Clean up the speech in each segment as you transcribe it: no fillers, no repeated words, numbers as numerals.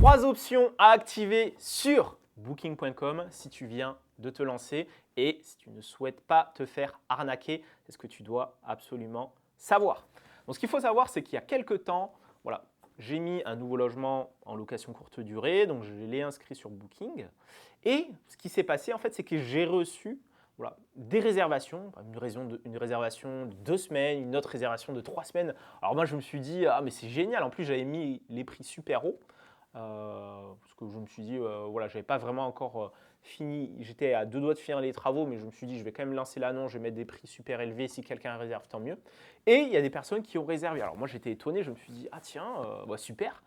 3 options à activer sur Booking.com si tu viens de te lancer et si tu ne souhaites pas te faire arnaquer. C'est ce que tu dois absolument savoir. Donc, ce qu'il faut savoir, c'est qu'il y a quelques temps, voilà, j'ai mis un nouveau logement en location courte durée, donc je l'ai inscrit sur Booking. Et ce qui s'est passé, en fait, c'est que j'ai reçu des réservations, une réservation de 2 semaines, une autre réservation de 3 semaines. Alors moi, je me suis dit, ah mais c'est génial, en plus j'avais mis les prix super hauts, parce que je me suis dit, voilà, je n'avais pas vraiment encore fini, j'étais à 2 doigts de finir les travaux, mais je me suis dit, je vais quand même lancer l'annonce, je vais mettre des prix super élevés, si quelqu'un réserve, tant mieux. Et il y a des personnes qui ont réservé. Alors moi, j'étais étonné, je me suis dit, ah tiens, super.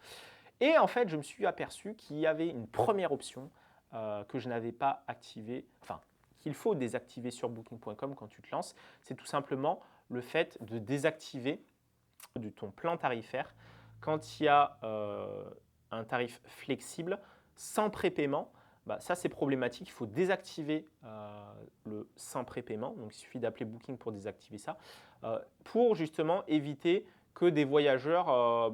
Et en fait, je me suis aperçu qu'il y avait une première option que je n'avais pas activée, enfin, qu'il faut désactiver sur Booking.com quand tu te lances. C'est tout simplement le fait de désactiver de ton plan tarifaire quand il y a un tarif flexible sans prépaiement. Ça, c'est problématique. Il faut désactiver le sans prépaiement. Donc, il suffit d'appeler Booking pour désactiver ça, pour justement éviter que des voyageurs,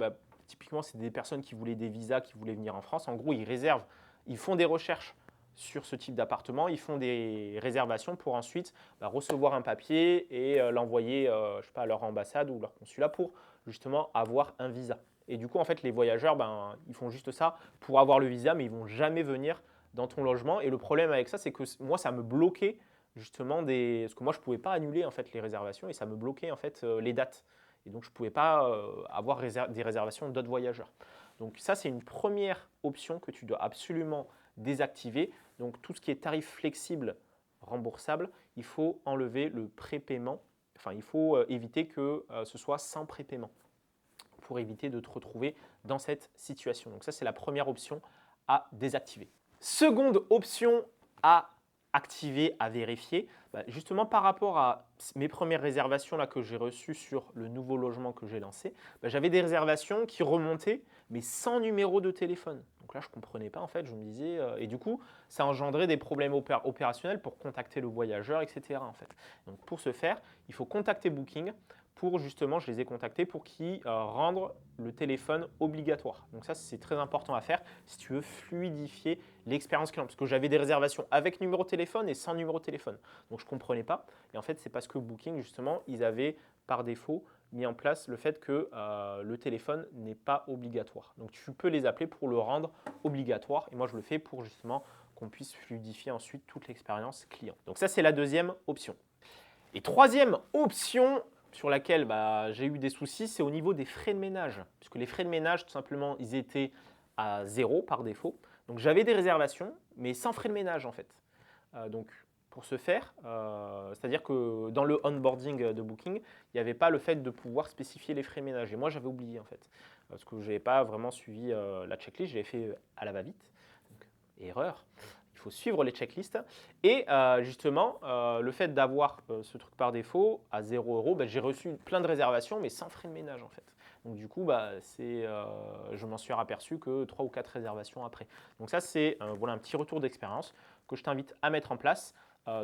typiquement, c'est des personnes qui voulaient des visas, qui voulaient venir en France. En gros, ils réservent, ils font des recherches sur ce type d'appartement, ils font des réservations pour ensuite recevoir un papier et l'envoyer je sais pas, à leur ambassade ou leur consulat pour justement avoir un visa. Et du coup, en fait, les voyageurs, ils font juste ça pour avoir le visa, mais ils ne vont jamais venir dans ton logement. Et le problème avec ça, c'est que moi, ça me bloquait justement parce que moi, je ne pouvais pas annuler en fait les réservations et ça me bloquait en fait les dates. Et donc, je ne pouvais pas avoir des réservations d'autres voyageurs. Donc ça, c'est une première option que tu dois absolument désactiver. Donc tout ce qui est tarif flexible, remboursable, il faut enlever le prépaiement. Enfin, il faut éviter que ce soit sans prépaiement pour éviter de te retrouver dans cette situation. Donc ça, c'est la première option à désactiver. Seconde option à activer, à vérifier, justement par rapport à mes premières réservations là, que j'ai reçues sur le nouveau logement que j'ai lancé, j'avais des réservations qui remontaient, mais sans numéro de téléphone. Donc là, je ne comprenais pas en fait, je me disais, et du coup, ça engendrait des problèmes opérationnels pour contacter le voyageur, etc. En fait. Donc pour ce faire, il faut contacter Booking pour justement, je les ai contactés pour qu'ils rendent le téléphone obligatoire. Donc ça, c'est très important à faire si tu veux fluidifier l'expérience client. Parce que j'avais des réservations avec numéro de téléphone et sans numéro de téléphone. Donc je ne comprenais pas. Et en fait, c'est parce que Booking, justement, ils avaient par défaut mis en place le fait que le téléphone n'est pas obligatoire. Donc tu peux les appeler pour le rendre obligatoire. Et moi, je le fais pour justement qu'on puisse fluidifier ensuite toute l'expérience client. Donc ça, c'est la deuxième option. Et troisième option sur laquelle j'ai eu des soucis, c'est au niveau des frais de ménage. Puisque les frais de ménage, tout simplement, ils étaient à 0 par défaut. Donc j'avais des réservations, mais sans frais de ménage en fait. Donc pour ce faire, c'est-à-dire que dans le onboarding de Booking, il n'y avait pas le fait de pouvoir spécifier les frais de ménage. Et moi, j'avais oublié en fait. Parce que je n'avais pas vraiment suivi la checklist, j'avais fait à la va-vite. Donc, erreur. Il faut suivre les checklists. Et justement, le fait d'avoir ce truc par défaut à 0 €, j'ai reçu plein de réservations, mais sans frais de ménage en fait. Donc du coup, je m'en suis aperçu que 3 ou 4 réservations après. Donc ça, c'est voilà, un petit retour d'expérience que je t'invite à mettre en place.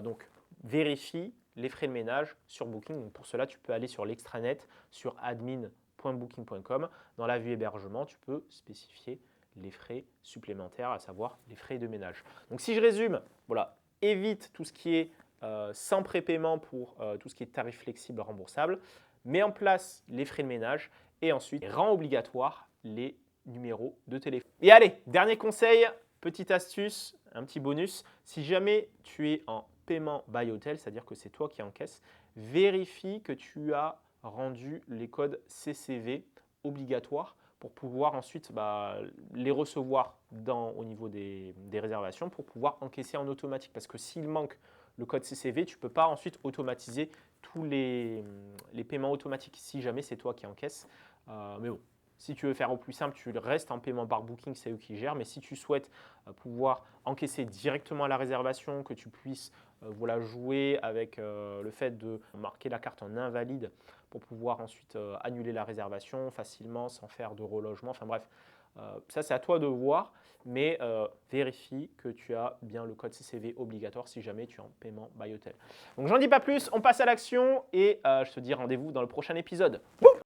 Donc vérifie les frais de ménage sur Booking. Donc, pour cela, tu peux aller sur l'extranet, sur admin.booking.com. Dans la vue hébergement, tu peux spécifier les frais supplémentaires, à savoir les frais de ménage. Donc si je résume, voilà, évite tout ce qui est sans prépaiement pour tout ce qui est tarif flexible remboursable, mets en place les frais de ménage et ensuite rends obligatoire les numéros de téléphone. Et allez, dernier conseil, petite astuce, un petit bonus, si jamais tu es en paiement by hotel, c'est-à-dire que c'est toi qui encaisses, vérifie que tu as rendu les codes CCV obligatoires pour pouvoir ensuite les recevoir au niveau des réservations pour pouvoir encaisser en automatique. Parce que s'il manque le code CCV, tu ne peux pas ensuite automatiser tous les paiements automatiques si jamais c'est toi qui encaisses. Mais bon, si tu veux faire au plus simple, tu restes en paiement par Booking, c'est eux qui gèrent. Mais si tu souhaites pouvoir encaisser directement à la réservation, que tu puisses jouer avec le fait de marquer la carte en invalide pour pouvoir ensuite annuler la réservation facilement sans faire de relogement. Enfin bref, ça c'est à toi de voir, mais vérifie que tu as bien le code CCV obligatoire si jamais tu es en paiement by hotel. Donc j'en dis pas plus, on passe à l'action et je te dis rendez-vous dans le prochain épisode. Boum!